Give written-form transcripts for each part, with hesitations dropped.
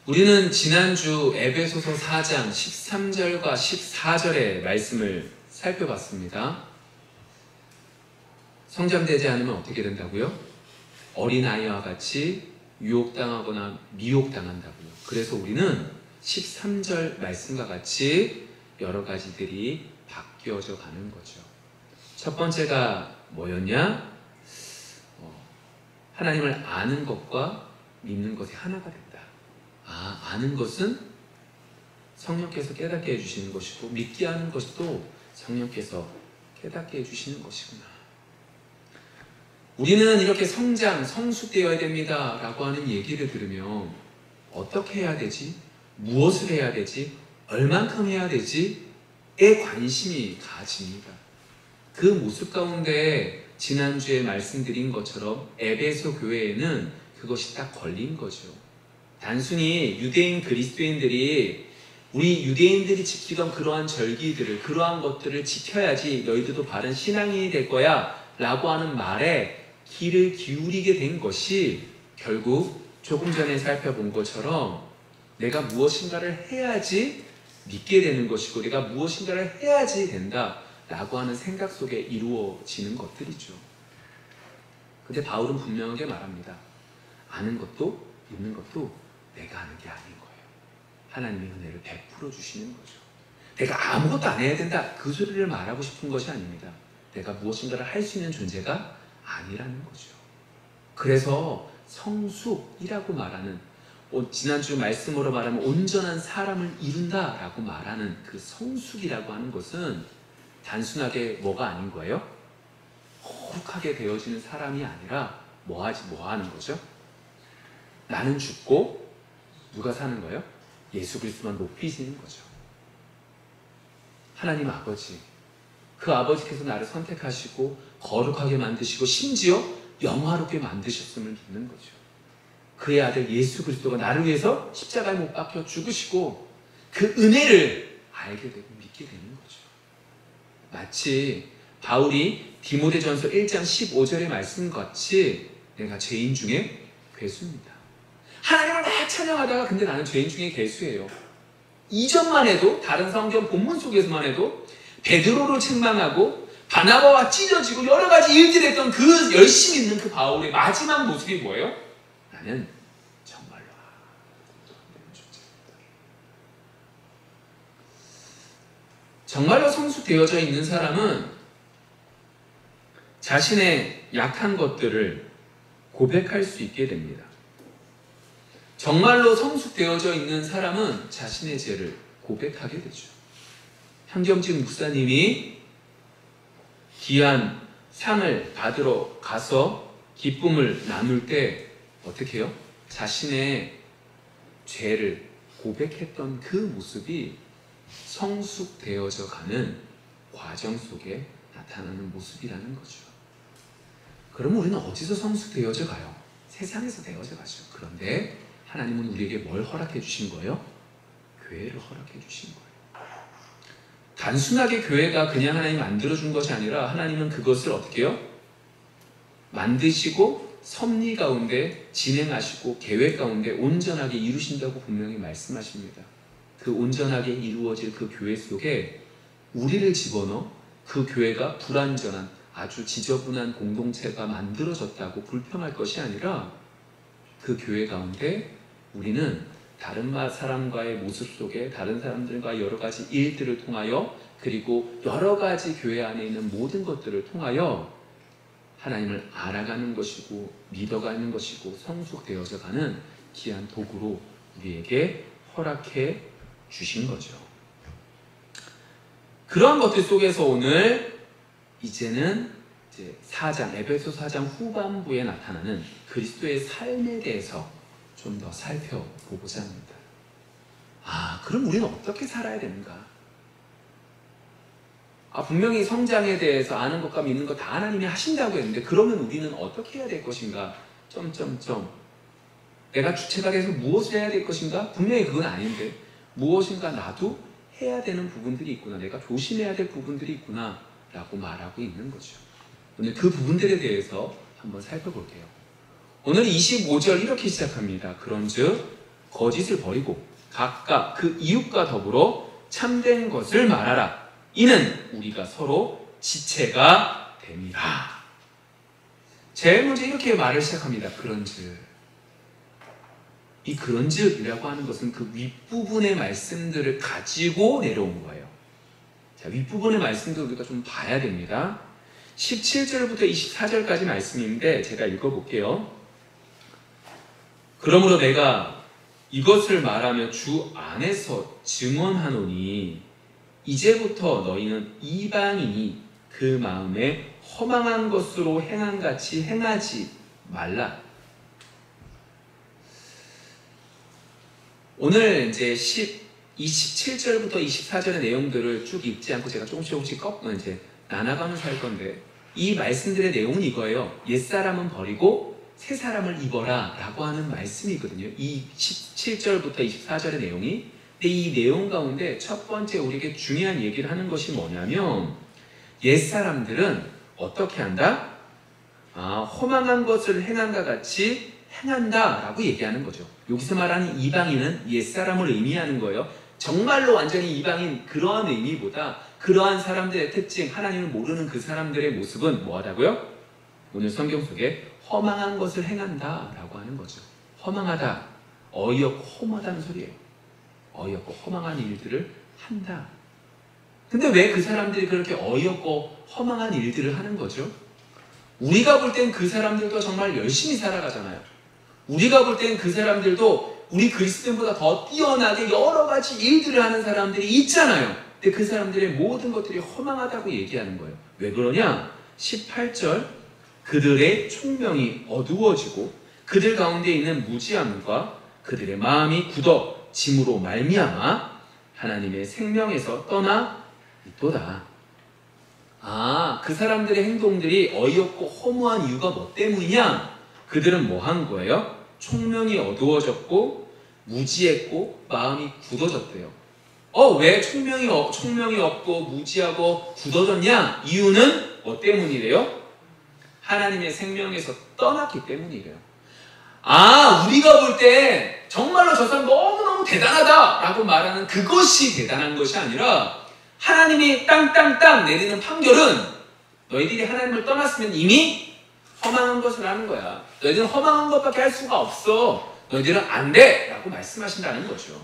우리는 지난주 에베소서 4장 13절과 14절의 말씀을 살펴봤습니다. 성장되지 않으면 어떻게 된다고요? 어린아이와 같이 유혹당하거나 미혹당한다고요. 그래서 우리는 13절 말씀과 같이 여러 가지들이 바뀌어져 가는 거죠. 첫 번째가 뭐였냐? 하나님을 아는 것과 믿는 것이 하나가 된다. 아는 것은 성령께서 깨닫게 해주시는 것이고 믿게 하는 것도 성령께서 깨닫게 해주시는 것이구나. 우리는 이렇게 성숙되어야 됩니다 라고 하는 얘기를 들으면 어떻게 해야 되지? 무엇을 해야 되지? 얼만큼 해야 되지? 에 관심이 가집니다. 그 모습 가운데 지난주에 말씀드린 것처럼 에베소 교회에는 그것이 딱 걸린 거죠. 단순히 유대인 그리스도인들이 우리 유대인들이 지키던 그러한 절기들을, 그러한 것들을 지켜야지 너희들도 바른 신앙인이 될 거야 라고 하는 말에 귀를 기울이게 된 것이 결국 조금 전에 살펴본 것처럼 내가 무엇인가를 해야지 믿게 되는 것이고 내가 무엇인가를 해야지 된다 라고 하는 생각 속에 이루어지는 것들이죠. 근데 바울은 분명하게 말합니다. 아는 것도 믿는 것도 내가 하는 게 아닌 거예요. 하나님의 은혜를 베풀어 주시는 거죠. 내가 아무것도 안 해야 된다 그 소리를 말하고 싶은 것이 아닙니다. 내가 무엇인가를 할 수 있는 존재가 아니라는 거죠. 그래서 성숙이라고 말하는, 지난주 말씀으로 말하면 온전한 사람을 이룬다 라고 말하는 그 성숙이라고 하는 것은 단순하게 뭐가 아닌 거예요? 거룩하게 되어지는 사람이 아니라 뭐 하는 거죠? 나는 죽고 누가 사는 거예요? 예수 그리스도만 높이시는 거죠. 하나님 아버지, 그 아버지께서 나를 선택하시고 거룩하게 만드시고 심지어 영화롭게 만드셨음을 믿는 거죠. 그의 아들 예수 그리스도가 나를 위해서 십자가에 못 박혀 죽으시고 그 은혜를 알게 되고 믿게 되는 거죠. 마치 바울이 디모데전서 1장 15절의 말씀같이 내가 죄인 중에 괴수입니다. 하나님을 막 찬양하다가 근데 나는 죄인 중에 괴수예요. 이전만 해도 다른 성경 본문 속에서만 해도 베드로를 책망하고 바나바와 찢어지고 여러 가지 일들을 했던 그 열심히 있는 그 바울의 마지막 모습이 뭐예요? 나는 정말로 아무것도 안 되는 존재입니다. 정말로 성숙되어져 있는 사람은 자신의 약한 것들을 고백할 수 있게 됩니다. 정말로 성숙되어져 있는 사람은 자신의 죄를 고백하게 되죠. 현경직 목사님이 귀한 상을 받으러 가서 기쁨을 나눌 때 어떻게 해요? 자신의 죄를 고백했던 그 모습이 성숙되어져 가는 과정 속에 나타나는 모습이라는 거죠. 그럼 우리는 어디서 성숙되어져 가요? 세상에서 되어져 가죠. 그런데 하나님은 우리에게 뭘 허락해 주신 거예요? 교회를 허락해 주신 거예요. 단순하게 교회가 그냥 하나님 만들어준 것이 아니라 하나님은 그것을 어떻게 해요? 만드시고 섭리 가운데 진행하시고 계획 가운데 온전하게 이루신다고 분명히 말씀하십니다. 그 온전하게 이루어질 그 교회 속에 우리를 집어넣어 그 교회가 불완전한 아주 지저분한 공동체가 만들어졌다고 불평할 것이 아니라 그 교회 가운데 우리는 다른 사람과의 모습 속에 다른 사람들과 여러 가지 일들을 통하여 그리고 여러 가지 교회 안에 있는 모든 것들을 통하여 하나님을 알아가는 것이고 믿어가는 것이고 성숙되어져 가는 귀한 도구로 우리에게 허락해 주신 거죠. 그런 것들 속에서 오늘 이제는 에베소 4장 후반부에 나타나는 그리스도의 삶에 대해서 좀 더 살펴보고자 합니다. 그럼 우리는 어떻게 살아야 되는가? 분명히 성장에 대해서 아는 것과 믿는 것 다 하나님이 하신다고 했는데 그러면 우리는 어떻게 해야 될 것인가? 내가 주체가 돼서 무엇을 해야 될 것인가? 분명히 그건 아닌데 무엇인가 나도 해야 되는 부분들이 있구나. 내가 조심해야 될 부분들이 있구나 라고 말하고 있는 거죠. 오늘 그 부분들에 대해서 한번 살펴볼게요. 오늘 25절 이렇게 시작합니다. 그런즉 거짓을 버리고 각각 그 이웃과 더불어 참된 것을 말하라. 이는 우리가 서로 지체가 됨이라. 제일 먼저 이렇게 말을 시작합니다. 그런즉. 이 그런즉이라고 하는 것은 그 윗부분의 말씀들을 가지고 내려온 거예요. 자, 윗부분의 말씀도 우리가 좀 봐야 됩니다. 17절부터 24절까지 말씀인데 제가 읽어볼게요. 그러므로 내가 이것을 말하며 주 안에서 증언하노니 이제부터 너희는 이방인이 그 마음에 허망한 것으로 행한 같이 행하지 말라. 오늘 이제 27절부터 24절의 내용들을 쭉 읽지 않고 제가 조금씩 이제 나눠가면서 할 건데, 이 말씀들의 내용은 이거예요. 옛사람은 버리고 새 사람을 입어라 라고 하는 말씀이거든요. 이 17절부터 24절의 내용이. 근데 이 내용 가운데 첫 번째 우리에게 중요한 얘기를 하는 것이 뭐냐면, 옛사람들은 어떻게 한다? 허망한 것을 행한과 같이 행한다 라고 얘기하는 거죠. 여기서 말하는 이방인은 옛사람을 의미하는 거예요. 정말로 완전히 이방인 그러한 의미보다 그러한 사람들의 특징, 하나님을 모르는 그 사람들의 모습은 뭐하다고요? 오늘 성경 속에 허망한 것을 행한다 라고 하는 거죠. 허망하다, 어이없고 허무하다는 소리예요. 어이없고 허망한 일들을 한다. 근데 왜 그 사람들이 그렇게 어이없고 허망한 일들을 하는 거죠? 우리가 볼 땐 그 사람들도 정말 열심히 살아가잖아요. 우리가 볼 땐 그 사람들도 우리 그리스도인보다 더 뛰어나게 여러 가지 일들을 하는 사람들이 있잖아요. 근데 그 사람들의 모든 것들이 허망하다고 얘기하는 거예요. 왜 그러냐? 18절, 그들의 총명이 어두워지고 그들 가운데 있는 무지함과 그들의 마음이 굳어짐으로 말미암아 하나님의 생명에서 떠나 있도다. 그 사람들의 행동들이 어이없고 허무한 이유가 뭐 때문이냐? 그들은 뭐 한 거예요? 총명이 어두워졌고 무지했고 마음이 굳어졌대요. 왜 총명이 없고 무지하고 굳어졌냐? 이유는 뭐 때문이래요? 하나님의 생명에서 떠났기 때문이래요. 우리가 볼 때 정말로 저 사람 너무너무 대단하다 라고 말하는 그것이 대단한 것이 아니라, 하나님이 땅땅땅 내리는 판결은 너희들이 하나님을 떠났으면 이미 허망한 것을 하는 거야. 너희들은 허망한 것밖에 할 수가 없어. 너희들은 안 돼! 라고 말씀하신다는 거죠.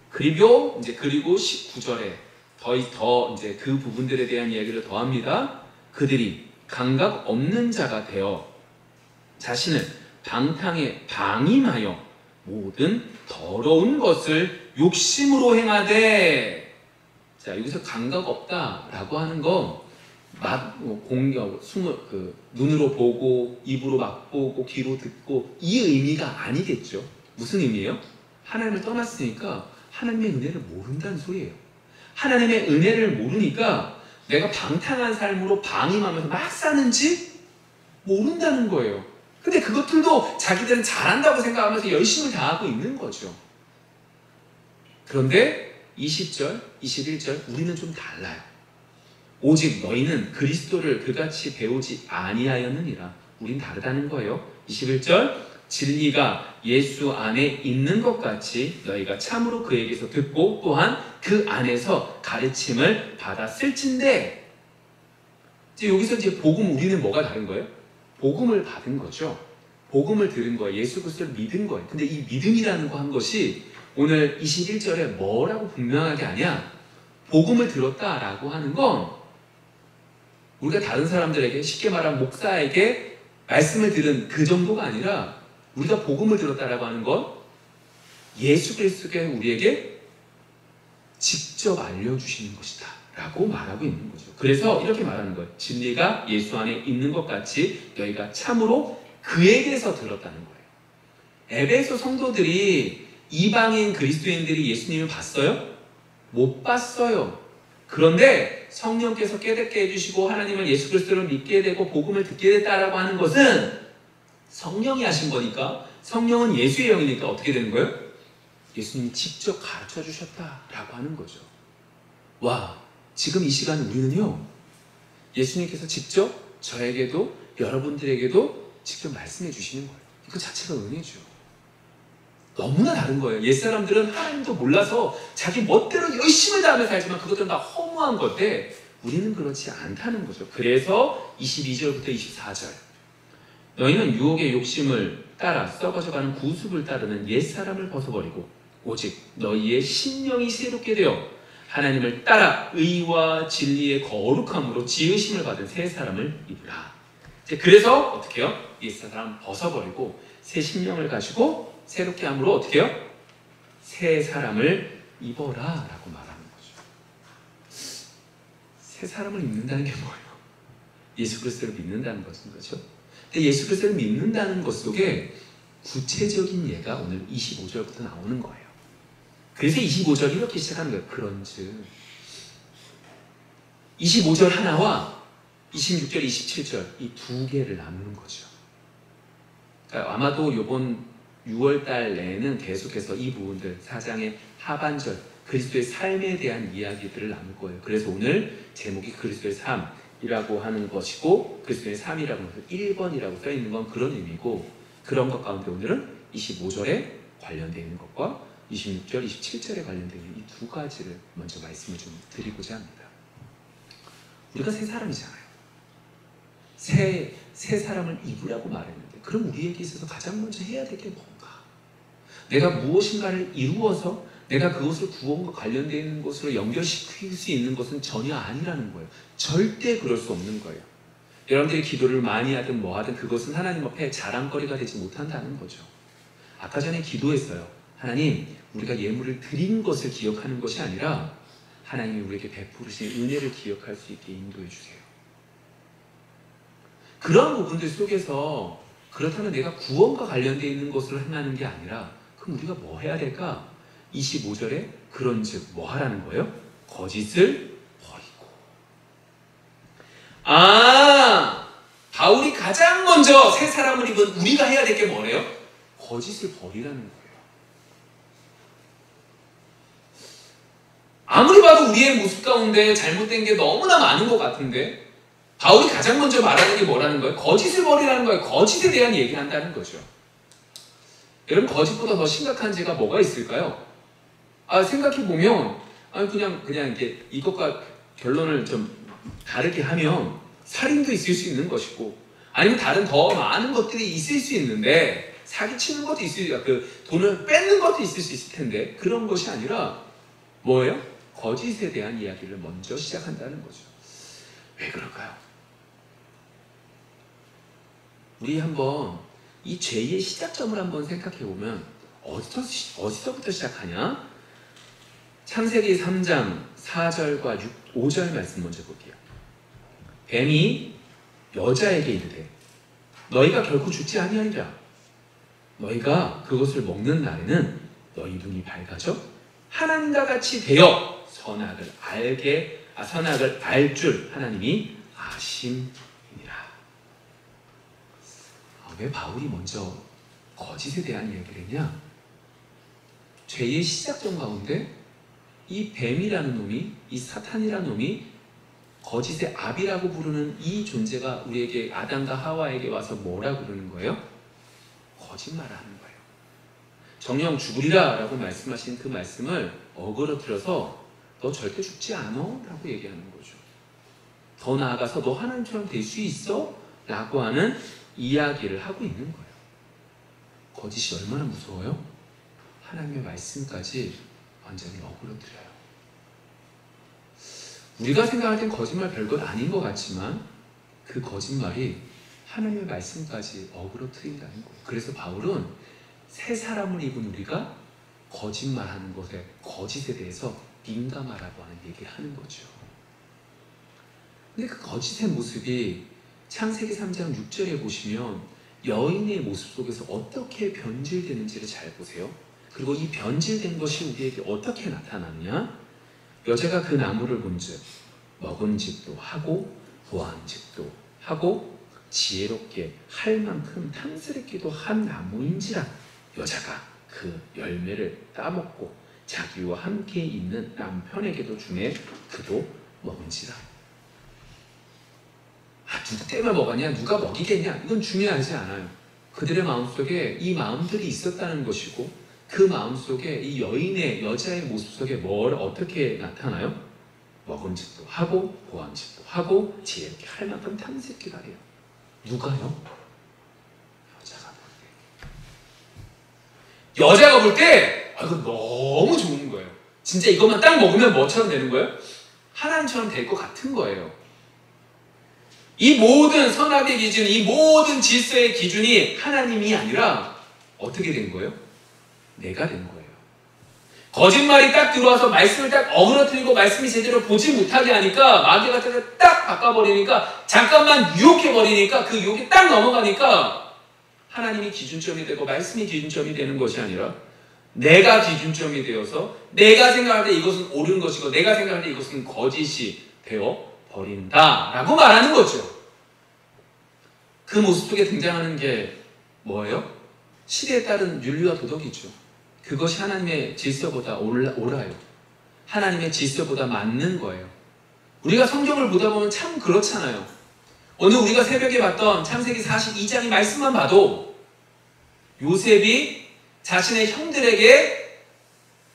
그리고 19절에 더 이제 그 부분들에 대한 이야기를 더합니다. 그들이 감각 없는 자가 되어 자신을 방탕에 방임하여 모든 더러운 것을 욕심으로 행하되. 자, 여기서 감각 없다라고 하는 거, 눈으로 보고 입으로 맛보고 귀로 듣고 이 의미가 아니겠죠. 무슨 의미예요? 하나님을 떠났으니까 하나님의 은혜를 모른다는 소리예요. 하나님의 은혜를 모르니까 내가 방탕한 삶으로 방임하면서 막 사는지 모른다는 거예요. 근데 그것들도 자기들은 잘한다고 생각하면서 열심히 다하고 있는 거죠. 그런데 20절, 21절 우리는 좀 달라요. 오직 너희는 그리스도를 그같이 배우지 아니하였느니라. 우린 다르다는 거예요. 21절, 진리가 예수 안에 있는 것 같이 너희가 참으로 그에게서 듣고 또한 그 안에서 가르침을 받았을진데. 여기서 이제 복음, 우리는 뭐가 다른 거예요? 복음을 받은 거죠. 복음을 들은 거예요. 예수 그리스도를 믿은 거예요. 근데 이 믿음이라는 거 한 것이 오늘 21절에 뭐라고 분명하게 하냐? 복음을 들었다라고 하는 건 우리가 다른 사람들에게, 쉽게 말하면 목사에게 말씀을 들은 그 정도가 아니라, 우리가 복음을 들었다라고 하는 건 예수 그리스도가 우리에게 직접 알려주시는 것이다 라고 말하고 있는 거죠. 그래서 이렇게 말하는 거예요. 진리가 예수 안에 있는 것 같이 너희가 참으로 그에게서 들었다는 거예요. 에베소 성도들이, 이방인 그리스도인들이 예수님을 봤어요? 못 봤어요. 그런데 성령께서 깨닫게 해주시고 하나님을, 예수 그리스도를 믿게 되고 복음을 듣게 됐다라고 하는 것은 성령이 하신 거니까, 성령은 예수의 영이니까 어떻게 되는 거예요? 예수님이 직접 가르쳐 주셨다라고 하는 거죠. 와, 지금 이 시간 우리는요, 예수님께서 직접 저에게도 여러분들에게도 직접 말씀해 주시는 거예요. 이거 자체가 은혜죠. 너무나 다른 거예요. 옛사람들은 하나님도 몰라서 자기 멋대로 열심을 다하며 살지만 그것들은 다 허무한 건데 우리는 그렇지 않다는 거죠. 그래서 22절부터 24절 너희는 유혹의 욕심을 따라 썩어져가는 구습을 따르는 옛사람을 벗어버리고 오직 너희의 심령이 새롭게 되어 하나님을 따라 의와 진리의 거룩함으로 지으심을 받은 새 사람을 입으라. 그래서 어떻게 해요? 옛사람 벗어버리고 새 심령을 가지고 새롭게 함으로 어떻게 해요? 새 사람을 입어라 라고 말하는 거죠. 새 사람을 입는다는 게 뭐예요? 예수 그리스도를 믿는다는 것인 거죠. 근데 예수 그리스도를 믿는다는 것 속에 구체적인 예가 오늘 25절부터 나오는 거예요. 그래서 25절이 이렇게 시작하는 거예요. 그런즉 25절 하나와 26절, 27절 이 두 개를 나누는 거죠. 그러니까 아마도 이번 6월달 내에는 계속해서 이 부분들 4장의 하반절 그리스도의 삶에 대한 이야기들을 나눌 거예요. 그래서 오늘 제목이 그리스도의 삶이라고 하는 것이고 그리스도의 삶이라고 해서 1번이라고 써있는 건 그런 의미고 그런 것 가운데 오늘은 25절에 관련되어 있는 것과 26절, 27절에 관련되어 있는 이 두 가지를 먼저 말씀을 좀 드리고자 합니다. 우리가 새 사람이잖아요. 새 사람을 입으라고 말했는데 그럼 우리에게 있어서 가장 먼저 해야 될 게 뭔가? 내가 무엇인가를 이루어서 내가 그것을 구원과 관련되어 있는 것으로 연결시킬 수 있는 것은 전혀 아니라는 거예요. 절대 그럴 수 없는 거예요. 여러분들이 기도를 많이 하든 뭐 하든 그것은 하나님 앞에 자랑거리가 되지 못한다는 거죠. 아까 전에 기도했어요. 하나님, 우리가 예물을 드린 것을 기억하는 것이 아니라 하나님이 우리에게 베푸르신 은혜를 기억할 수 있게 인도해 주세요. 그런 부분들 속에서 그렇다면 내가 구원과 관련되어 있는 것을 행하는 게 아니라 그럼 우리가 뭐 해야 될까? 25절에 그런즉 뭐 하라는 거예요? 거짓을 버리고. 바울이 가장 먼저 새 사람을 입은 우리가 해야 될 게 뭐래요? 거짓을 버리라는 거예요. 아무리 봐도 우리의 모습 가운데 잘못된 게 너무나 많은 것 같은데 바울이 가장 먼저 말하는 게 뭐라는 거예요? 거짓을 버리라는 거예요. 거짓에 대한 얘기를 한다는 거죠. 여러분, 거짓보다 더 심각한 죄가 뭐가 있을까요? 생각해보면 그냥 이렇게 이것과 결론을 좀 다르게 하면 살인도 있을 수 있는 것이고 아니면 다른 더 많은 것들이 있을 수 있는데 사기치는 것도 있을 수 있고 돈을 뺏는 것도 있을 수 있을 텐데 그런 것이 아니라 뭐예요? 거짓에 대한 이야기를 먼저 시작한다는 거죠. 왜 그럴까요? 우리 한번 이 죄의 시작점을 한번 생각해보면 어디서부터 시작하냐? 창세기 3장 4절과 5절 말씀 먼저 볼게요. 뱀이 여자에게 이르되 너희가 결코 죽지 아니하리라. 너희가 그것을 먹는 날에는 너희 눈이 밝아져 하나님과 같이 되어 선악을 알 줄 하나님이 아심이니라. 왜 바울이 먼저 거짓에 대한 이야기를 했냐? 죄의 시작점 가운데 이 뱀이라는 놈이, 이 사탄이라는 놈이 거짓의 압이라고 부르는 이 존재가 우리에게 아담과 하와에게 와서 뭐라고 부르는 거예요? 거짓말을 하는 거예요. 정령 죽으리라 라고 말씀하신 그 말씀을 어그러뜨려서 너 절대 죽지 않아 라고 얘기하는 거죠. 더 나아가서 너 하나님처럼 될 수 있어? 라고 하는 이야기를 하고 있는 거예요. 거짓이 얼마나 무서워요? 하나님의 말씀까지 완전히 어그러뜨려요. 우리가 생각할 땐 거짓말 별것 아닌 것 같지만 그 거짓말이 하나님의 말씀까지 어그러뜨린다는 거예요. 그래서 바울은 새 사람을 입은 우리가 거짓말하는 것에 거짓에 대해서 민감하라고 하는 얘기를 하는 거죠. 근데 그 거짓의 모습이 창세기 3장 6절에 보시면 여인의 모습 속에서 어떻게 변질되는지를 잘 보세요. 그리고 이 변질된 것이 우리에게 어떻게 나타나느냐? 여자가 그 나무를 본즉 먹은직도 하고 보안직도 하고 지혜롭게 할 만큼 탐스럽기도 한 나무인지라 여자가 그 열매를 따먹고 자기와 함께 있는 남편에게도 주매 그도 먹은지라. 누구 때문에 먹었냐? 누가 먹이겠냐? 이건 중요하지 않아요. 그들의 마음속에 이 마음들이 있었다는 것이고 그 마음속에 이 여자의 모습 속에 뭘 어떻게 나타나요? 먹음직도 하고 보암직도 하고 지혜롭게 할 만큼 탐색기라 해요. 누가요? 여자가 볼 때 이거 너무 좋은 거예요. 진짜 이것만 딱 먹으면 뭐처럼 되는 거예요? 하나님처럼 될 것 같은 거예요. 이 모든 선악의 기준, 이 모든 질서의 기준이 하나님이 아니라 어떻게 된 거예요? 내가 된 거예요. 거짓말이 딱 들어와서 말씀을 딱 어그러뜨리고 말씀이 제대로 보지 못하게 하니까 마귀가 딱 바꿔버리니까 잠깐만 유혹해버리니까 그 유혹이 딱 넘어가니까 하나님이 기준점이 되고 말씀이 기준점이 되는 것이 아니라 내가 기준점이 되어서 내가 생각할 때 이것은 옳은 것이고 내가 생각할 때 이것은 거짓이 되어 버린다라고 말하는 거죠. 그 모습 속에 등장하는 게 뭐예요? 시대에 따른 윤리와 도덕이죠. 그것이 하나님의 질서보다 옳아요. 하나님의 질서보다 맞는 거예요. 우리가 성경을 보다 보면 참 그렇잖아요. 오늘 우리가 새벽에 봤던 창세기 42장의 말씀만 봐도 요셉이 자신의 형들에게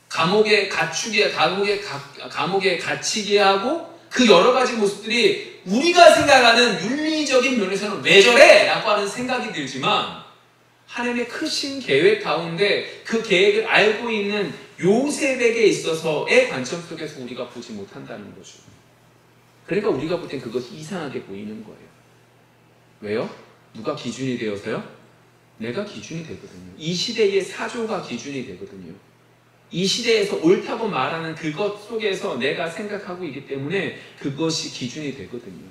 감옥에 갇히게 하고 그 여러 가지 모습들이 우리가 생각하는 윤리적인 면에서는 왜 저래? 라고 하는 생각이 들지만 하나님의 크신 계획 가운데 그 계획을 알고 있는 요셉에게 있어서의 관점 속에서 우리가 보지 못한다는 거죠. 그러니까 우리가 볼 땐 그것이 이상하게 보이는 거예요. 왜요? 누가 기준이 되어서요? 내가 기준이 되거든요. 이 시대의 사조가 기준이 되거든요. 이 시대에서 옳다고 말하는 그것 속에서 내가 생각하고 있기 때문에 그것이 기준이 되거든요.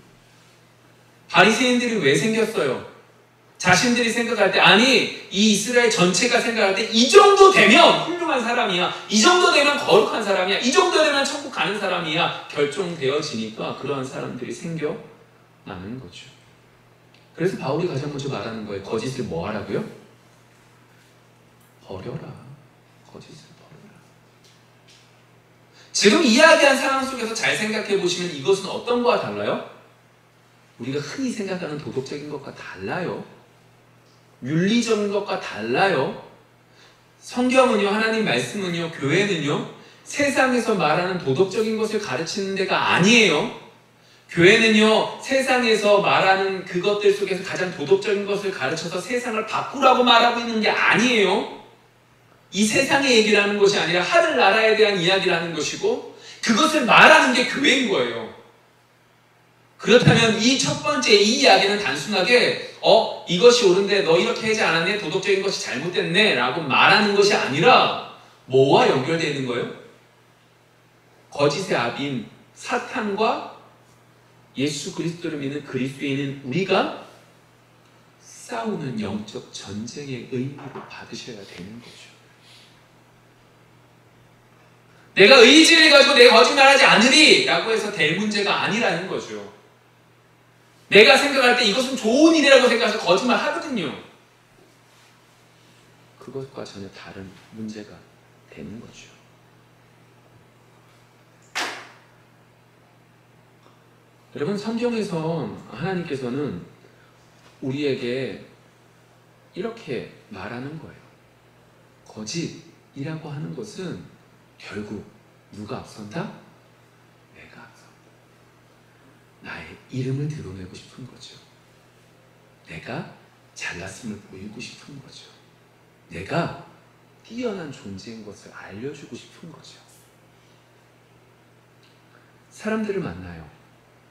바리새인들이 왜 생겼어요? 자신들이 생각할 때 아니 이 이스라엘 전체가 생각할 때 이 정도 되면 훌륭한 사람이야, 이 정도 되면 거룩한 사람이야, 이 정도 되면 천국 가는 사람이야 결정되어지니까 그러한 사람들이 생겨나는 거죠. 그래서 바울이 가장 먼저 말하는 거예요. 거짓을 뭐 하라고요? 버려라. 거짓을 버려라. 지금 이야기한 상황 속에서 잘 생각해 보시면 이것은 어떤 것과 달라요? 우리가 흔히 생각하는 도덕적인 것과 달라요. 윤리적인 것과 달라요. 성경은요, 하나님 말씀은요, 교회는요, 세상에서 말하는 도덕적인 것을 가르치는 데가 아니에요. 교회는요, 세상에서 말하는 그것들 속에서 가장 도덕적인 것을 가르쳐서 세상을 바꾸라고 말하고 있는 게 아니에요. 이 세상의 얘기를 하는 것이 아니라 하늘나라에 대한 이야기를 하는 것이고 그것을 말하는 게 교회인 거예요. 그렇다면 이 첫 번째 이 이야기는 단순하게 이것이 옳은데 너 이렇게 하지 않았네? 도덕적인 것이 잘못됐네? 라고 말하는 것이 아니라 뭐와 연결되어 있는 거예요? 거짓의 아비인 사탄과 예수 그리스도를 믿는 그리스도인은 우리가 싸우는 영적 전쟁의 의미로 받으셔야 되는 거죠. 내가 의지를 가지고 내가 거짓말하지 않으리 라고 해서 될 문제가 아니라는 거죠. 내가 생각할 때 이것은 좋은 일이라고 생각해서 거짓말 하거든요. 그것과 전혀 다른 문제가 되는 거죠. 여러분, 성경에서 하나님께서는 우리에게 이렇게 말하는 거예요. 거짓이라고 하는 것은 결국 누가 앞선다? 내가 앞선다. 나의 이름을 드러내고 싶은 거죠. 내가 잘났음을 보이고 싶은 거죠. 내가 뛰어난 존재인 것을 알려주고 싶은 거죠. 사람들을 만나요.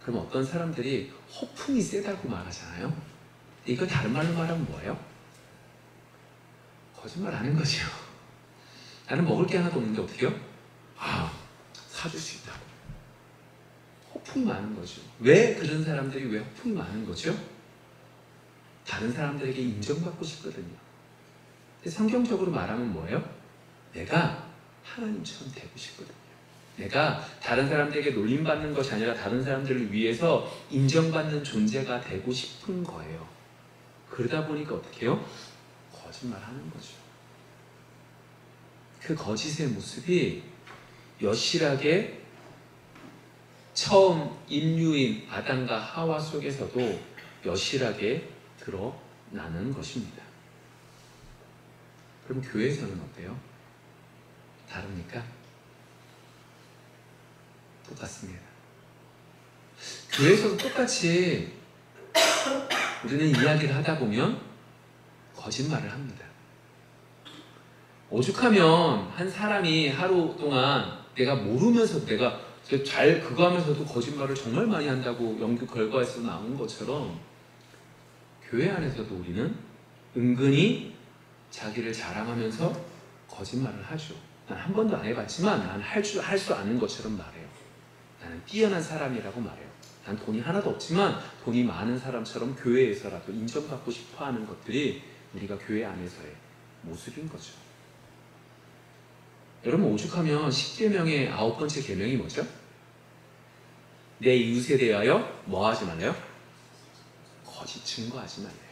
그럼 어떤 사람들이 허풍이 세다고 말하잖아요. 이거 다른 말로 말하면 뭐예요? 거짓말 하는 거죠. 나는 먹을 게 하나도 없는데 어떻게 해요? 사줄 수 있다고. 허풍이 많은 거죠. 왜 그런 사람들이 왜 허풍이 많은 거죠? 다른 사람들에게 인정받고 싶거든요. 근데 성경적으로 말하면 뭐예요? 내가 하나님처럼 되고 싶거든요. 내가 다른 사람들에게 놀림받는 것이 아니라 다른 사람들을 위해서 인정받는 존재가 되고 싶은 거예요. 그러다 보니까 어떻게 해요? 거짓말하는 거죠. 그 거짓의 모습이 여실하게 처음 인류인 아담과 하와 속에서도 여실하게 드러나는 것입니다. 그럼 교회에서는 어때요? 다릅니까? 똑같습니다. 교회에서도 똑같이 우리는 이야기를 하다 보면 거짓말을 합니다. 오죽하면 한 사람이 하루 동안 내가 모르면서 내가 잘 그거 하면서도 거짓말을 정말 많이 한다고 연구 결과에서 나온 것처럼 교회 안에서도 우리는 은근히 자기를 자랑하면서 거짓말을 하죠. 난 한 번도 안 해봤지만 난 할 수 아는 것처럼 말해요. 나는 뛰어난 사람이라고 말해요. 난 돈이 하나도 없지만 돈이 많은 사람처럼 교회에서라도 인정받고 싶어하는 것들이 우리가 교회 안에서의 모습인 거죠. 여러분, 오죽하면 10계명의 9번째 계명이 뭐죠? 내 이웃에 대하여 뭐 하지 말래요? 거짓 증거하지 말래요.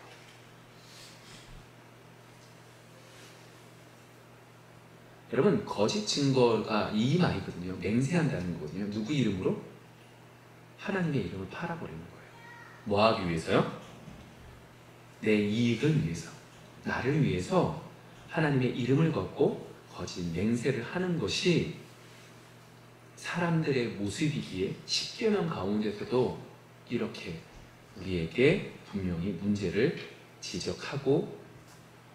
여러분, 거짓 증거가 이 말이거든요. 맹세한다는 거거든요. 누구 이름으로? 하나님의 이름을 팔아버리는 거예요. 뭐 하기 위해서요? 내 이익을 위해서, 나를 위해서 하나님의 이름을 걷고 거짓 맹세를 하는 것이 사람들의 모습이기에 10계명 가운데서도 이렇게 우리에게 분명히 문제를 지적하고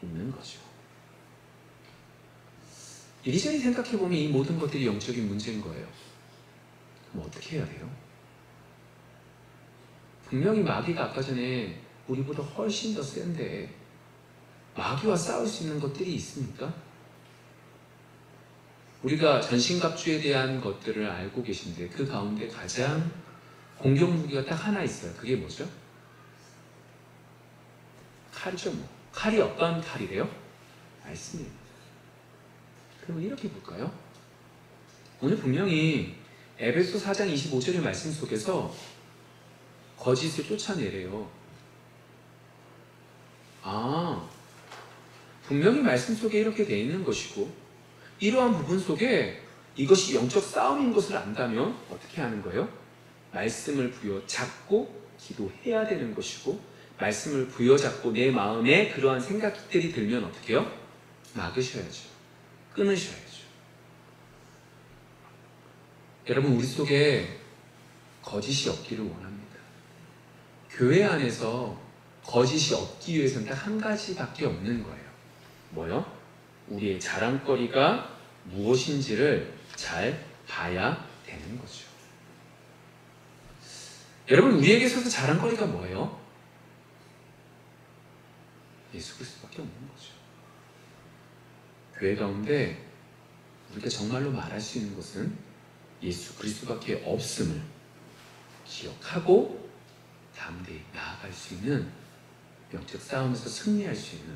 있는 거죠. 이리저리 생각해보면 이 모든 것들이 영적인 문제인 거예요. 그럼 어떻게 해야 돼요? 분명히 마귀가 아까 전에 우리보다 훨씬 더 센데 마귀와 싸울 수 있는 것들이 있습니까? 우리가 전신갑주에 대한 것들을 알고 계신데 그 가운데 가장 공격 무기가 딱 하나 있어요. 그게 뭐죠? 칼이죠. 뭐. 칼이 어떤 칼이래요? 말씀입니다. 그러면 이렇게 볼까요? 오늘 분명히 에베소 4장 25절의 말씀 속에서 거짓을 쫓아내래요. 분명히 말씀 속에 이렇게 돼 있는 것이고 이러한 부분 속에 이것이 영적 싸움인 것을 안다면 어떻게 하는 거예요? 말씀을 부여잡고 기도해야 되는 것이고 말씀을 부여잡고 내 마음에 그러한 생각들이 들면 어떻게 해요? 막으셔야죠. 끊으셔야죠. 여러분, 우리 속에 거짓이 없기를 원합니다. 교회 안에서 거짓이 없기 위해서는 딱 한 가지밖에 없는 거예요. 뭐요? 우리의 자랑거리가 무엇인지를 잘 봐야 되는 거죠. 여러분, 우리에게 있어서 자랑거리가 뭐예요? 예수 그리스도밖에 없는 거죠. 교회 가운데 우리가 정말로 말할 수 있는 것은 예수 그리스도밖에 없음을 기억하고 담대히 나아갈 수 있는, 영적 싸움에서 승리할 수 있는,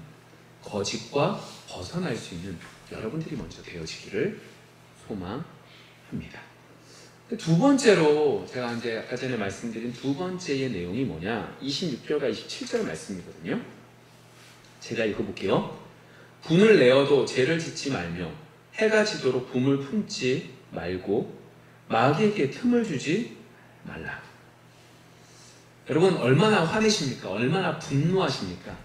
거짓과 벗어날 수 있는 여러분들이 먼저 되어지기를 소망합니다. 두 번째로 제가 이제 아까 전에 말씀드린 두 번째의 내용이 뭐냐, 26절과 27절 말씀이거든요. 제가 읽어볼게요. 분을 내어도 죄를 짓지 말며 해가 지도록 붐을 품지 말고 마귀에게 틈을 주지 말라. 여러분, 얼마나 화내십니까? 얼마나 분노하십니까?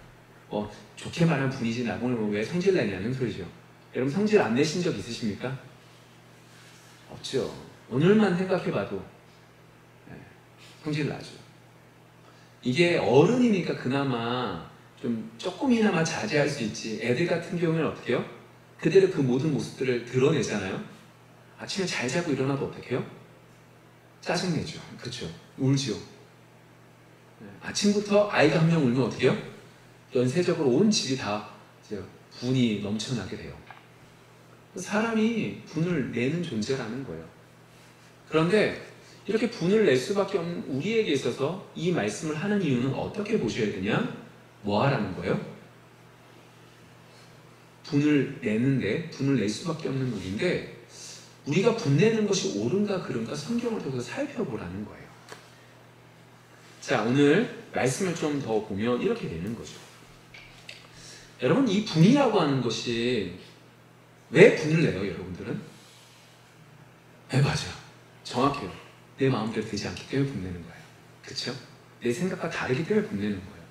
좋게 말하면 분이지 나보면 왜 성질 내냐는 소리죠. 여러분, 성질 안 내신 적 있으십니까? 없죠. 오늘만 생각해봐도 성질 나죠. 이게 어른이니까 그나마 좀 조금이나마 자제할 수 있지, 애들 같은 경우는 어떻게 해요? 그대로 그 모든 모습들을 드러내잖아요. 아침에 잘 자고 일어나도 어떻게 해요? 짜증내죠. 그렇죠. 울죠. 아침부터 아이가 한 명 울면 어떻게 해요? 연쇄적으로 온 집이 다 분이 넘쳐나게 돼요. 사람이 분을 내는 존재라는 거예요. 그런데 이렇게 분을 낼 수밖에 없는 우리에게 있어서 이 말씀을 하는 이유는 어떻게 보셔야 되냐? 뭐 하라는 거예요? 분을 내는데, 분을 낼 수밖에 없는 우리인데 우리가 분내는 것이 옳은가 그른가 성경을 통해서 살펴보라는 거예요. 자, 오늘 말씀을 좀 더 보면 이렇게 되는 거죠. 여러분, 이 분이라고 하는 것이 왜 분을 내요, 여러분들은? 네, 맞아요. 정확해요. 내 마음대로 되지 않기 때문에 분내는 거예요. 그렇죠? 내 생각과 다르기 때문에 분내는 거예요.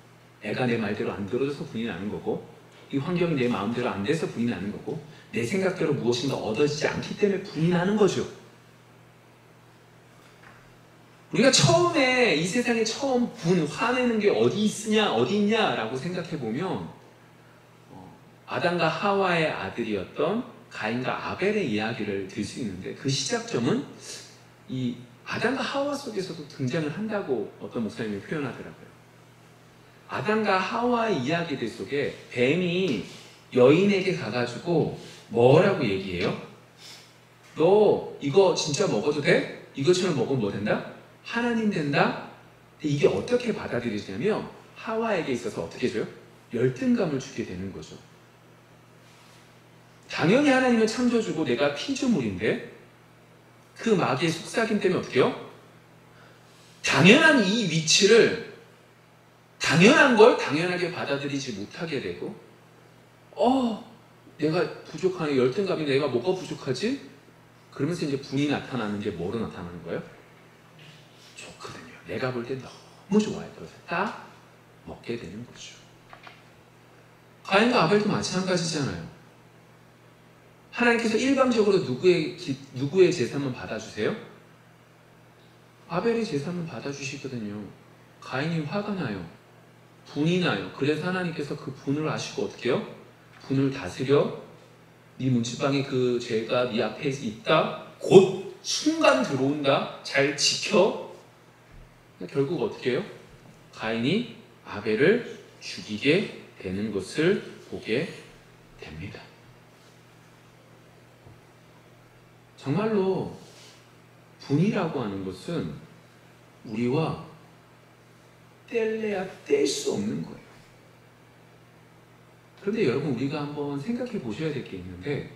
애가 내 말대로 안 들어줘서 분이 나는 거고, 이 환경이 내 마음대로 안 돼서 분이 나는 거고, 내 생각대로 무엇인가 얻어지지 않기 때문에 분이 나는 거죠. 우리가 처음에 이 세상에 처음 화내는 게 어디 있냐라고 생각해 보면 아담과 하와의 아들이었던 가인과 아벨의 이야기를 들 수 있는데, 그 시작점은 이 아담과 하와 속에서도 등장을 한다고 어떤 목사님이 표현하더라고요. 아담과 하와의 이야기들 속에 뱀이 여인에게 가가지고 뭐라고 얘기해요? 너 이거 진짜 먹어도 돼? 이것처럼 먹으면 뭐 된다? 하나님 된다? 이게 어떻게 받아들이냐면 하와에게 있어서 어떻게 해줘요? 열등감을 주게 되는 거죠. 당연히 하나님은 창조주고 내가 피조물인데 그 마귀의 속삭임 때문에 어떻게 해요? 당연한 이 위치를, 당연한 걸 당연하게 받아들이지 못하게 되고, 내가 부족하네, 열등감이 내가 뭐가 부족하지? 그러면서 이제 분이 나타나는 게 뭐로 나타나는 거예요? 좋거든요. 내가 볼 때 너무 좋아요. 그래서 딱 먹게 되는 거죠. 가인과 아벨도 마찬가지잖아요. 하나님께서 일방적으로 누구의 제사만 받아주세요? 아벨의 제사만 받아주시거든요. 가인이 화가 나요. 분이 나요. 그래서 하나님께서 그 분을 아시고 어떻게 해요? 분을 다스려, 네 문지방에 그 죄가 네 앞에 있다, 곧 순간 들어온다, 잘 지켜. 결국 어떻게 해요? 가인이 아벨을 죽이게 되는 것을 보게 됩니다. 정말로 분이라고 하는 것은 우리와 뗄래야 뗄 수 없는 거예요. 그런데 여러분, 우리가 한번 생각해 보셔야 될 게 있는데,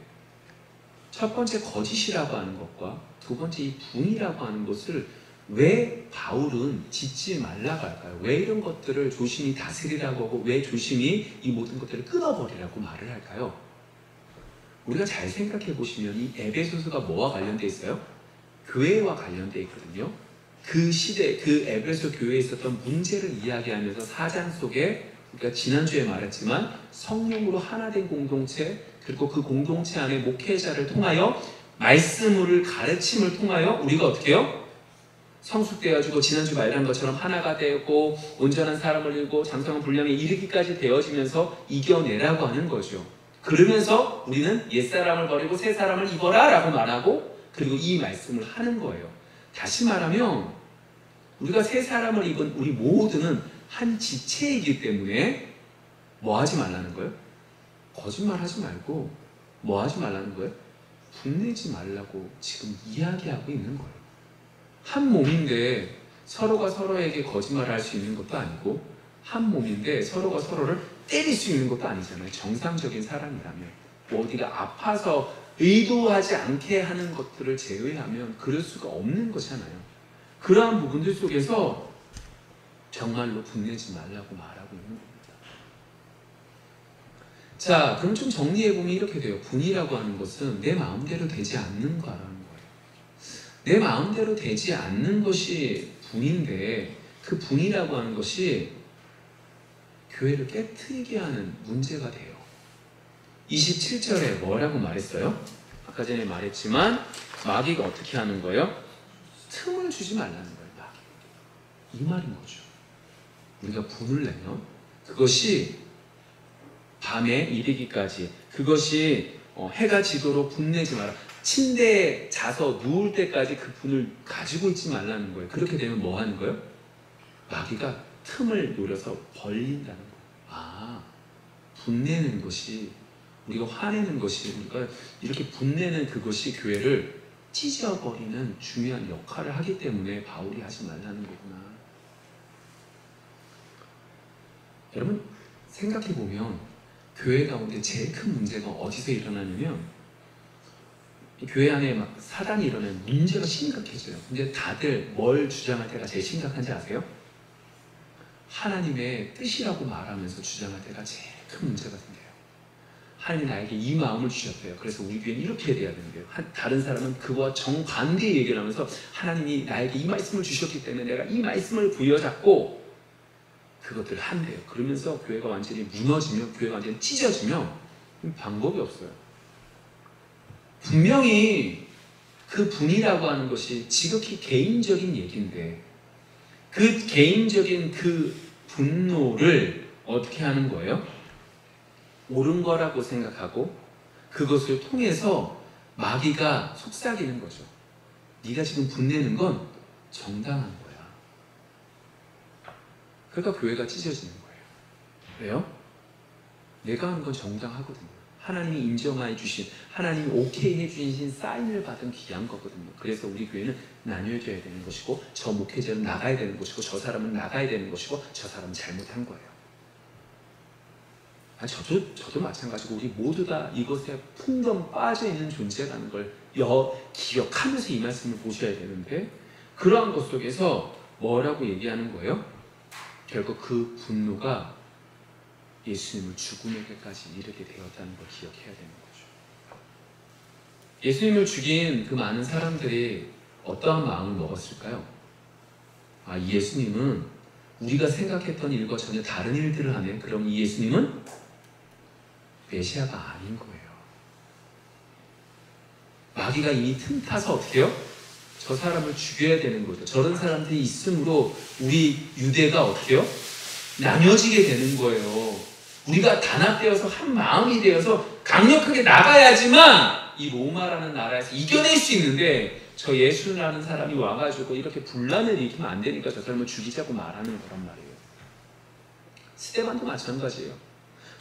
첫 번째 거짓이라고 하는 것과 두 번째 이 분이라고 하는 것을 왜 바울은 짓지 말라고 할까요? 왜 이런 것들을 조심히 다스리라고 하고 왜 조심히 이 모든 것들을 끊어버리라고 말을 할까요? 우리가 잘 생각해 보시면 이 에베소서가 뭐와 관련되어 있어요? 교회와 관련되어 있거든요. 그 시대, 그 에베소 교회에 있었던 문제를 이야기하면서 4장 속에, 그러니까 지난주에 말했지만 성령으로 하나 된 공동체, 그리고 그 공동체 안에 목회자를 통하여 말씀을 가르침을 통하여 우리가 어떻게 해요? 성숙되어지고 지난주 말한 것처럼 하나가 되고 온전한 사람을 이루고 장성한 분량에 이르기까지 되어지면서 이겨내라고 하는 거죠. 그러면서 우리는 옛사람을 버리고 새사람을 입어라 라고 말하고, 그리고 이 말씀을 하는 거예요. 다시 말하면 우리가 새사람을 입은 우리 모두는 한 지체이기 때문에 뭐 하지 말라는 거예요? 거짓말 하지 말고 뭐 하지 말라는 거예요? 분내지 말라고 지금 이야기하고 있는 거예요. 한 몸인데 서로가 서로에게 거짓말을 할 수 있는 것도 아니고, 한 몸인데 서로가 서로를 때릴 수 있는 것도 아니잖아요. 정상적인 사람이라면. 뭐 어디가 아파서 의도하지 않게 하는 것들을 제외하면 그럴 수가 없는 거잖아요. 그러한 부분들 속에서 정말로 분내지 말라고 말하고 있는 겁니다. 자, 그럼 좀 정리해보면 이렇게 돼요. 분이라고 하는 것은 내 마음대로 되지 않는 거라는 거예요. 내 마음대로 되지 않는 것이 분인데, 그 분이라고 하는 것이 교회를 깨트리게 하는 문제가 돼요. 27절에 뭐라고 말했어요? 아까 전에 말했지만 마귀가 어떻게 하는 거예요? 틈을 주지 말라는 거예요. 마귀. 이 말인 거죠. 우리가 분을 내면 그것이 밤에 이르기까지, 그것이 해가 지도록 분내지 마라. 침대에 자서 누울 때까지 그 분을 가지고 있지 말라는 거예요. 그렇게 되면 뭐 하는 거예요? 마귀가 틈을 노려서 벌린다는 거예요. 분내는 것이, 우리가 화내는 것이, 우리가 이렇게 분내는 그것이 교회를 찢어버리는 중요한 역할을 하기 때문에 바울이 하지 말라는 거구나. 여러분, 생각해보면 교회 가운데 제일 큰 문제가 어디서 일어나냐면, 교회 안에 막 사단이 일어나면 문제가 심각해져요. 근데 다들 뭘 주장할 때가 제일 심각한지 아세요? 하나님의 뜻이라고 말하면서 주장할 때가 제일 큰 문제가 생겨요. 하나님이 나에게 이 마음을 주셨대요. 그래서 우리 교회는 이렇게 돼야 되는데요. 다른 사람은 그와 정반대의 얘기를 하면서 하나님이 나에게 이 말씀을 주셨기 때문에 내가 이 말씀을 부여잡고, 그것들을 한대요. 그러면서 교회가 완전히 무너지면, 교회가 완전히 찢어지면 방법이 없어요. 분명히 그 분이라고 하는 것이 지극히 개인적인 얘기인데 그 개인적인 그 분노를 어떻게 하는 거예요? 옳은 거라고 생각하고 그것을 통해서 마귀가 속삭이는 거죠. 네가 지금 분내는 건 정당한 거야. 그러니까 교회가 찢어지는 거예요. 왜요? 내가 하는 건 정당하거든요. 하나님이 인정해 주신, 하나님이 오케이 해주신 사인을 받은 귀한 거거든요. 그래서 우리 교회는 나뉘어져야 되는 것이고 저 목회자는 나가야 되는 것이고 저 사람은 나가야 되는 것이고 저 사람은 잘못한 거예요. 저도 마찬가지고 우리 모두 다 이것에 풍덩 빠져있는 존재라는 걸 기억하면서 이 말씀을 보셔야 되는데 그러한 것 속에서 뭐라고 얘기하는 거예요? 결국 그 분노가 예수님을 죽음에게까지 이르게 되었다는 걸 기억해야 되는 거죠. 예수님을 죽인 그 많은 사람들이 어떠한 마음을 먹었을까요? 이 예수님은 우리가 생각했던 일과 전혀 다른 일들을 하네. 그럼 이 예수님은 메시아가 아닌 거예요. 마귀가 이미 틈타서 어떻게 해요? 저 사람을 죽여야 되는 거죠. 저런 사람들이 있으므로 우리 유대가 어떻게 해요? 나뉘어지게 되는 거예요. 우리가 단합되어서 한 마음이 되어서 강력하게 나가야지만 이 로마라는 나라에서 이겨낼 수 있는데 저 예수라는 사람이 와가지고 이렇게 분란을 일으키면 안 되니까 저 사람을 죽이자고 말하는 거란 말이에요. 스데반도 마찬가지예요.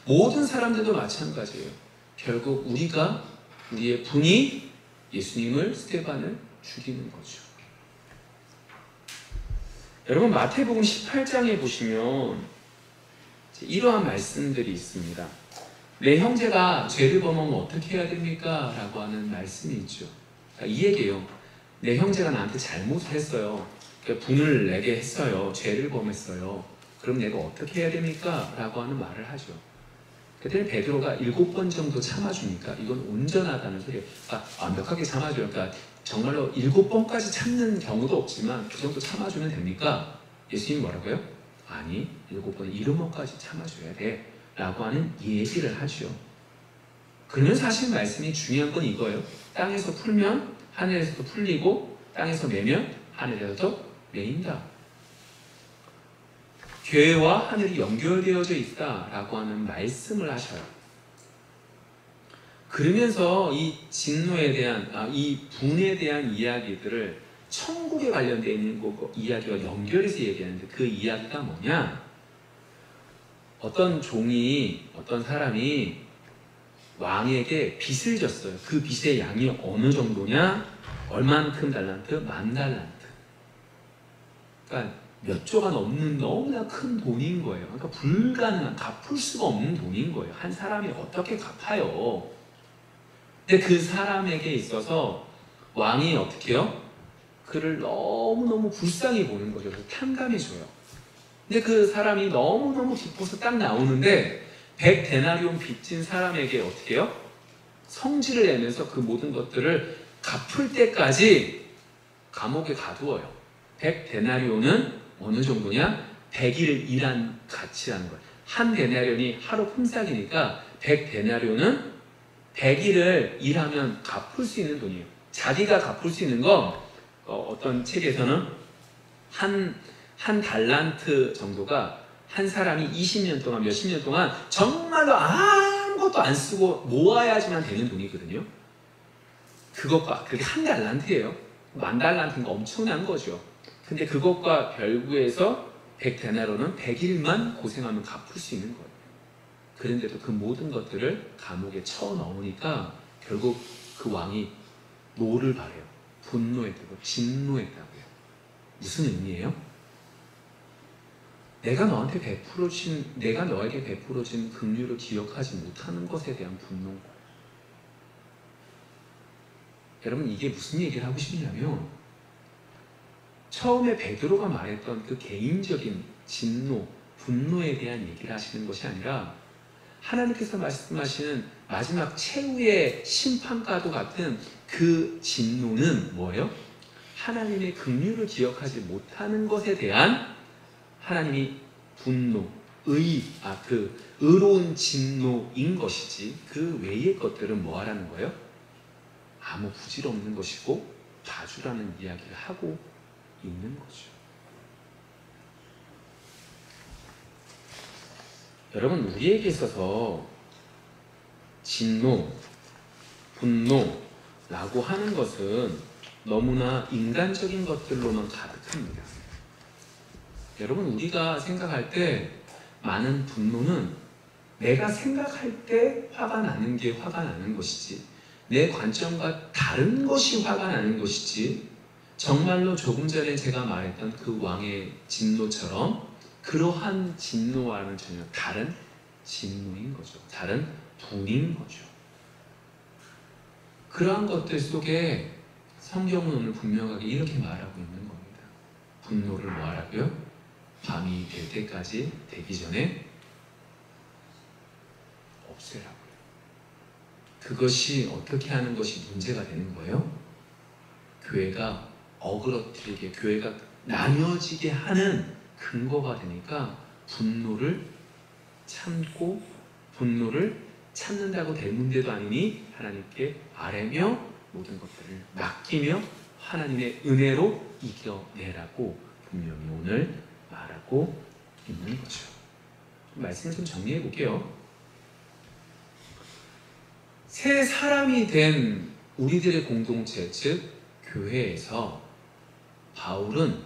모든 사람들도 마찬가지예요. 결국 우리의 분이 예수님을, 스데반을 죽이는 거죠. 여러분 마태복음 18장에 보시면 이러한 말씀들이 있습니다. 내 형제가 죄를 범하면 어떻게 해야 됩니까? 라고 하는 말씀이 있죠. 이 얘기예요. 내 형제가 나한테 잘못을 했어요. 분을 내게 했어요. 죄를 범했어요. 그럼 내가 어떻게 해야 됩니까? 라고 하는 말을 하죠. 그때 베드로가 7번 정도 참아주니까 이건 온전하다는 소리예요. 완벽하게 참아줘요. 그러니까 정말로 7번까지 참는 경우도 없지만 그 정도 참아주면 됩니까? 예수님이 뭐라고요? 아니, 7번, 7번까지 참아줘야 돼 라고 하는 얘기를 하죠. 그러면 사실 말씀이 중요한 건 이거예요. 땅에서 풀면 하늘에서도 풀리고 땅에서 매면 하늘에서도 매인다. 교회와 하늘이 연결되어져 있다라고 하는 말씀을 하셔요. 그러면서 이 진노에 대한, 이 분에 대한 이야기들을 천국에 관련되어 있는 이야기와 연결해서 얘기하는데 그 이야기가 뭐냐? 어떤 사람이 왕에게 빚을 졌어요. 그 빚의 양이 어느 정도냐? 얼만큼 달란트? 10,000달란트. 그러니까 몇 조가 넘는 너무나 큰 돈인 거예요. 그러니까 불가능한, 갚을 수가 없는 돈인 거예요. 한 사람이 어떻게 갚아요? 근데 그 사람에게 있어서 왕이 어떻게 해요? 그를 너무너무 불쌍히 보는 거죠. 그래서 탕감해줘요. 근데 그 사람이 너무너무 기뻐서 딱 나오는데 100데나리온 빚진 사람에게 어떻게 해요? 성질을 내면서 그 모든 것들을 갚을 때까지 감옥에 가두어요. 100데나리온은 어느 정도냐? 100일 일한 가치라는 거예요. 한 데나리온이 하루 품삯이니까 100데나리온은 100일을 일하면 갚을 수 있는 돈이에요. 자기가 갚을 수 있는 건 어떤 책에서는 한 달란트 정도가 한 사람이 20년 동안, 몇십 년 동안 정말로 아무것도 안 쓰고 모아야지만 되는 돈이거든요. 그게 한 달란트예요. 10,000달란트니까 엄청난 거죠. 근데 그것과 별구해서 100데나리온은 100일만 고생하면 갚을 수 있는 거예요. 그런데도 그 모든 것들을 감옥에 쳐넣으니까 결국 그 왕이 노를 바래요. 분노했다고, 진노했다고요. 무슨 의미예요? 내가 너에게 베풀어진 긍휼을 기억하지 못하는 것에 대한 분노인 거예요. 여러분 이게 무슨 얘기를 하고 싶냐면 처음에 베드로가 말했던 그 개인적인 진노, 분노에 대한 얘기를 하시는 것이 아니라 하나님께서 말씀하시는 마지막 최후의 심판과도 같은 그 진노는 뭐예요? 하나님의 긍휼을 기억하지 못하는 것에 대한 하나님이 분노, 의로운 진노인 것이지 그 외의 것들은 뭐 하라는 거예요? 아무 부질 없는 것이고 봐주라는 이야기를 하고 있는 거죠. 여러분, 우리에게 있어서 진노, 분노라고 하는 것은 너무나 인간적인 것들로만 가득합니다. 여러분, 우리가 생각할 때 많은 분노는 내가 생각할 때 화가 나는 게 화가 나는 것이지, 내 관점과 다른 것이 화가 나는 것이지, 정말로 조금 전에 제가 말했던 그 왕의 진노처럼 그러한 진노와는 전혀 다른 진노인 거죠. 다른 분인 거죠. 그러한 것들 속에 성경은 오늘 분명하게 이렇게 말하고 있는 겁니다. 분노를 뭐 하라고요? 밤이 될 때까지 되기 전에 없애라고요. 그것이 어떻게 하는 것이 문제가 되는 거예요? 교회가 어그러뜨리게, 교회가 나뉘어지게 하는 근거가 되니까 분노를 참고, 분노를 참는다고 될 문제도 아니니 하나님께 아뢰며 모든 것들을 맡기며 하나님의 은혜로 이겨내라고 분명히 오늘 말하고 있는 거죠. 말씀을 좀 정리해 볼게요. 새 사람이 된 우리들의 공동체, 즉 교회에서 바울은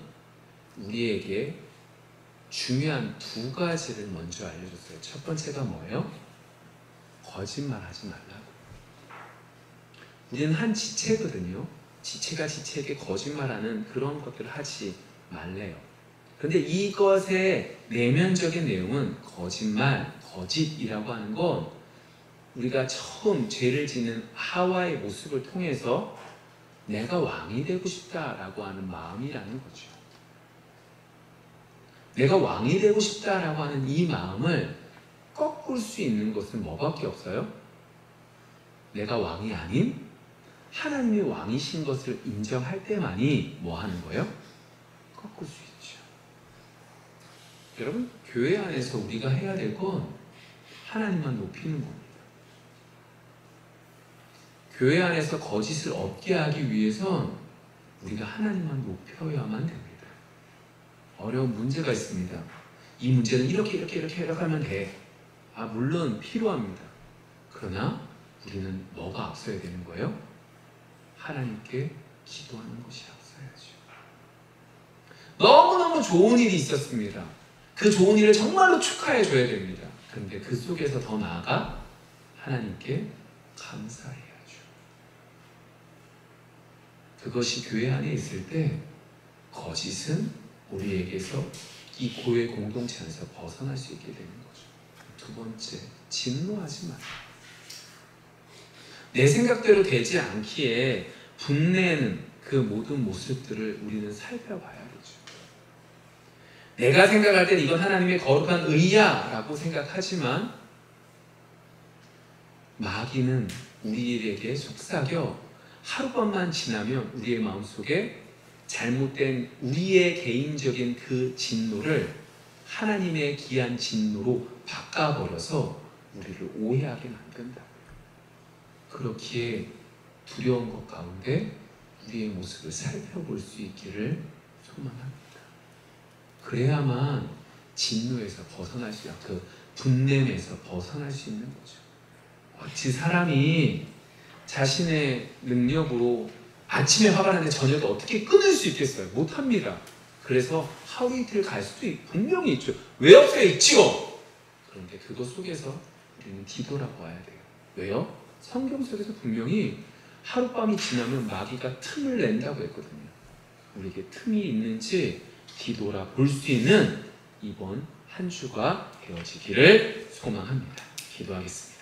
우리에게 중요한 두 가지를 먼저 알려줬어요. 첫 번째가 뭐예요? 거짓말하지 말라고. 우리는 한 지체거든요. 지체가 지체에게 거짓말하는 그런 것들을 하지 말래요. 그런데 이것의 내면적인 내용은 거짓말, 거짓이라고 하는 건 우리가 처음 죄를 짓는 하와의 모습을 통해서 내가 왕이 되고 싶다라고 하는 마음이라는 거죠. 내가 왕이 되고 싶다라고 하는 이 마음을 꺾을 수 있는 것은 뭐밖에 없어요? 내가 왕이 아닌 하나님이 왕이신 것을 인정할 때만이 뭐 하는 거예요? 꺾을 수 있죠. 여러분, 교회 안에서 우리가 해야 될 건 하나님만 높이는 겁니다. 교회 안에서 거짓을 없게 하기 위해선 우리가 하나님만 높여야만 됩니다. 어려운 문제가 있습니다. 이 문제는 이렇게 하면 돼. 물론 필요합니다. 그러나 우리는 뭐가 앞서야 되는 거예요? 하나님께 기도하는 것이 앞서야죠. 너무너무 좋은 일이 있었습니다. 그 좋은 일을 정말로 축하해 줘야 됩니다. 그런데 그 속에서 더 나아가 하나님께 감사해야죠. 그것이 교회 안에 있을 때 거짓은 우리에게서 이 교회 공동체 안에서 벗어날 수 있게 되는 거죠. 두 번째, 진노하지 마라. 내 생각대로 되지 않기에 분내는 그 모든 모습들을 우리는 살펴봐야 되죠. 내가 생각할 땐 이건 하나님의 거룩한 의야 라고 생각하지만 마귀는 우리에게 속삭여 하룻밤만 지나면 우리의 마음속에 잘못된 우리의 개인적인 그 진노를 하나님의 귀한 진노로 바꿔버려서 우리를 오해하게 만든다고요. 그렇기에 두려운 것 가운데 우리의 모습을 살펴볼 수 있기를 소망합니다. 그래야만 진노에서 벗어날 수 있는, 그 분냄에서 벗어날 수 있는 거죠. 어찌 사람이 자신의 능력으로 아침에 화가 나는데 저녁에 어떻게 끊을 수 있겠어요? 못합니다. 그래서 하루 이틀 갈 수도 분명히 있죠. 왜 없어요? 있지요. 그런데 그것 속에서 우리는 뒤돌아봐야 돼요. 왜요? 성경 속에서 분명히 하룻밤이 지나면 마귀가 틈을 낸다고 했거든요. 우리에게 틈이 있는지 뒤돌아볼 수 있는 이번 한 주가 되어지기를 소망합니다. 기도하겠습니다.